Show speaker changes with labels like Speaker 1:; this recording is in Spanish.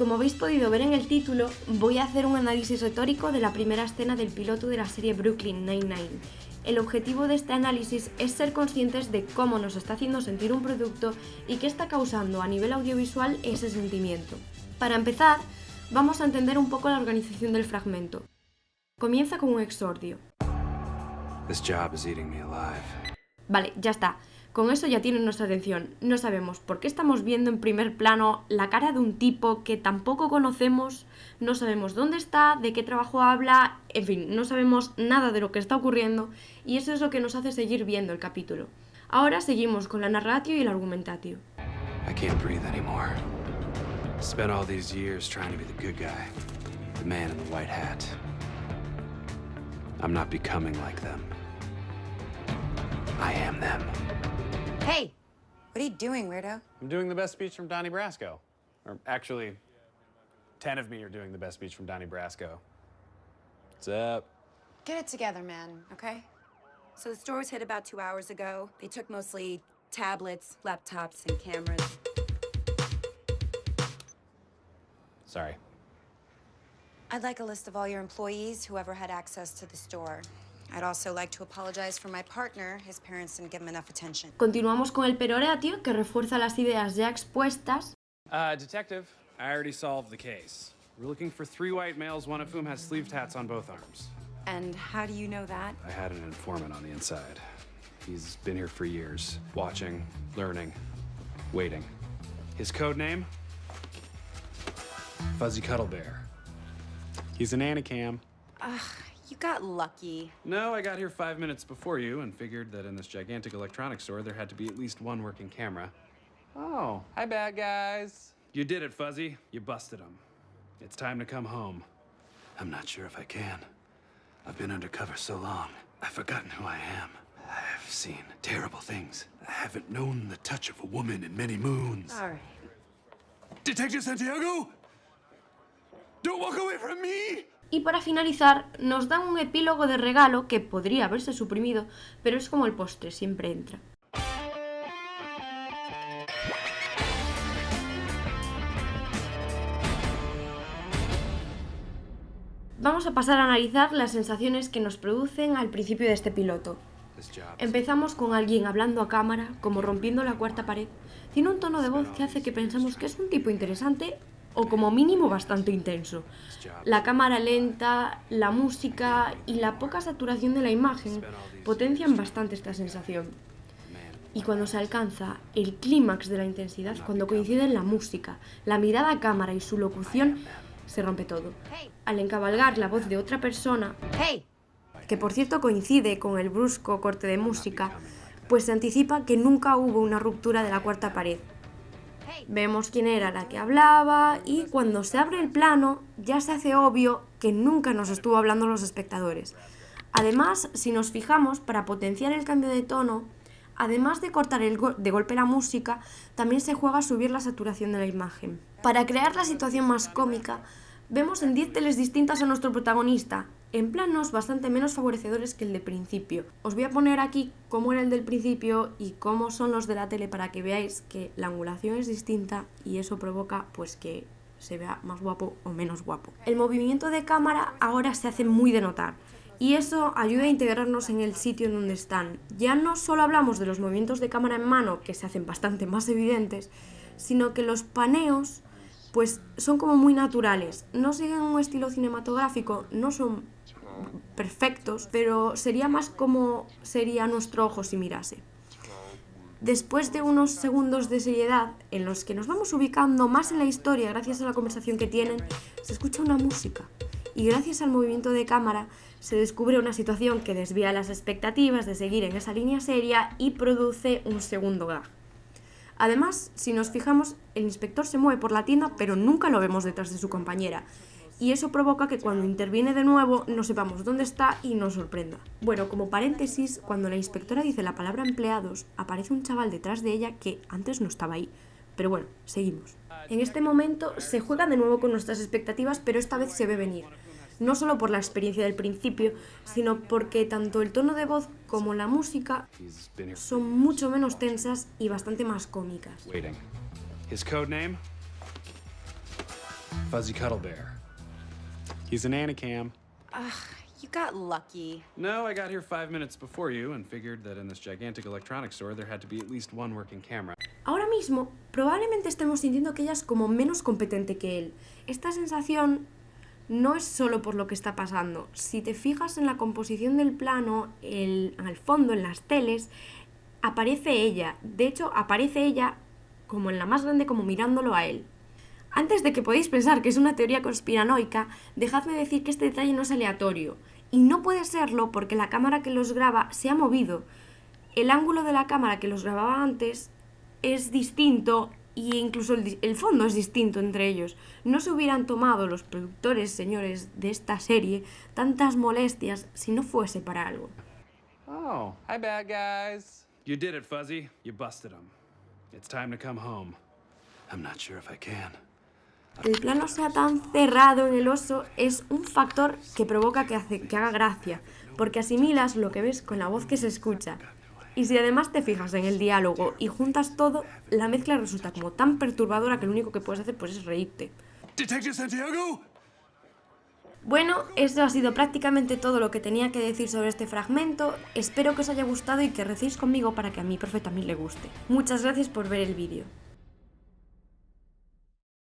Speaker 1: Como habéis podido ver en el título, voy a hacer un análisis retórico de la primera escena del piloto de la serie Brooklyn Nine-Nine. El objetivo de este análisis es ser conscientes de cómo nos está haciendo sentir un producto y qué está causando a nivel audiovisual ese sentimiento. Para empezar, vamos a entender un poco la organización del fragmento. Comienza con un exordio.
Speaker 2: This job is eating me alive.
Speaker 1: Vale, ya está. Con eso ya tienen nuestra atención. No sabemos por qué estamos viendo en primer plano la cara de un tipo que tampoco conocemos, no sabemos dónde está, de qué trabajo habla, en fin, no sabemos nada de lo que está ocurriendo y eso es lo que nos hace seguir viendo el capítulo. Ahora seguimos con la narratio y el argumentatio.
Speaker 2: I can't breathe anymore. Spent all these years trying to be the good guy, the man in the white hat. I'm not becoming like them. I am them.
Speaker 3: Hey, what are you doing, weirdo?
Speaker 4: I'm doing the best speech from Donnie Brasco. Or actually, 10 of me are doing the best speech from Donnie Brasco. What's up?
Speaker 3: Get it together, man, okay? So the store was hit about 2 hours ago. They took mostly tablets, laptops, and cameras.
Speaker 4: Sorry.
Speaker 3: I'd like a list of all your employees, whoever had access to the store. I'd also like to apologize for my partner. His parents didn't give him enough attention.
Speaker 1: Continuamos con el peroratio, que refuerza las ideas ya expuestas.
Speaker 4: Detective, I already solved the case. We're looking for 3 white males, one of whom has sleeved hats on both arms.
Speaker 3: And how do you know that?
Speaker 4: I had an informant on the inside. He's been here for years, watching, learning, waiting. His code name? Fuzzy Cuddle Bear. He's an Anacam.
Speaker 3: You got lucky.
Speaker 4: No, I got here 5 minutes before you and figured that in this gigantic electronics store there had to be at least one working camera. Oh, hi, bad guys. You did it, Fuzzy. You busted him. It's time to come home.
Speaker 2: I'm not sure if I can. I've been undercover so long, I've forgotten who I am. I've seen terrible things. I haven't known the touch of a woman in many moons.
Speaker 3: All right.
Speaker 2: Detective Santiago! Don't walk away from me!
Speaker 1: Y para finalizar, nos dan un epílogo de regalo que podría haberse suprimido, pero es como el postre, siempre entra. Vamos a pasar a analizar las sensaciones que nos producen al principio de este piloto. Empezamos con alguien hablando a cámara, como rompiendo la cuarta pared. Tiene un tono de voz que hace que pensemos que es un tipo interesante o como mínimo bastante intenso. La cámara lenta, la música y la poca saturación de la imagen potencian bastante esta sensación. Y cuando se alcanza el clímax de la intensidad, cuando coinciden la música, la mirada a cámara y su locución, se rompe todo. Al encabalgar la voz de otra persona, que por cierto coincide con el brusco corte de música, pues se anticipa que nunca hubo una ruptura de la cuarta pared. Vemos quién era la que hablaba y cuando se abre el plano ya se hace obvio que nunca nos estuvo hablando los espectadores. Además, si nos fijamos, para potenciar el cambio de tono, además de cortar de golpe la música, también se juega a subir la saturación de la imagen. Para crear la situación más cómica, vemos en 10 teles distintas a nuestro protagonista, en planos bastante menos favorecedores que el de principio. Os voy a poner aquí cómo era el del principio y cómo son los de la tele para que veáis que la angulación es distinta y eso provoca pues que se vea más guapo o menos guapo. El movimiento de cámara ahora se hace muy de notar y eso ayuda a integrarnos en el sitio en donde están. Ya no solo hablamos de los movimientos de cámara en mano, que se hacen bastante más evidentes, sino que los paneos pues son como muy naturales, no siguen un estilo cinematográfico, no son perfectos, pero sería más como sería nuestro ojo si mirase. Después de unos segundos de seriedad en los que nos vamos ubicando más en la historia gracias a la conversación que tienen, se escucha una música y gracias al movimiento de cámara se descubre una situación que desvía las expectativas de seguir en esa línea seria y produce un segundo gag. Además, si nos fijamos, el inspector se mueve por la tienda pero nunca lo vemos detrás de su compañera. Y eso provoca que cuando interviene de nuevo no sepamos dónde está y nos sorprenda. Bueno, como paréntesis, cuando la inspectora dice la palabra empleados, aparece un chaval detrás de ella que antes no estaba ahí. Pero bueno, seguimos. En este momento se juega de nuevo con nuestras expectativas, pero esta vez se ve venir. No solo por la experiencia del principio, sino porque tanto el tono de voz como la música son mucho menos tensas y bastante más cómicas.
Speaker 4: His code name? Fuzzy Cuddle Bear. He's an Anacam.
Speaker 3: You got lucky.
Speaker 4: No, I got here 5 minutes before you and figured that in this gigantic electronics store there had to be at least one working camera.
Speaker 1: Ahora mismo, probablemente estemos sintiendo que ella es como menos competente que él. Esta sensación no es solo por lo que está pasando. Si te fijas en la composición del plano, al fondo, en las teles, aparece ella. De hecho, aparece ella como en la más grande, como mirándolo a él. Antes de que podáis pensar que es una teoría conspiranoica, dejadme decir que este detalle no es aleatorio. Y no puede serlo porque la cámara que los graba se ha movido. El ángulo de la cámara que los grababa antes es distinto e incluso el fondo es distinto entre ellos. No se hubieran tomado los productores, señores, de esta serie tantas molestias si no fuese para algo.
Speaker 4: Oh, hi bad guys. You did it, Fuzzy. You busted him. It's time to come home.
Speaker 2: I'm not sure if I can.
Speaker 1: Que el plano sea tan cerrado en el oso es un factor que provoca que haga gracia, porque asimilas lo que ves con la voz que se escucha. Y si además te fijas en el diálogo y juntas todo, la mezcla resulta como tan perturbadora que lo único que puedes hacer pues es reírte.
Speaker 2: Detective Santiago?
Speaker 1: Bueno, eso ha sido prácticamente todo lo que tenía que decir sobre este fragmento. Espero que os haya gustado y que recéis conmigo para que a mi profe también le guste. Muchas gracias por ver el vídeo.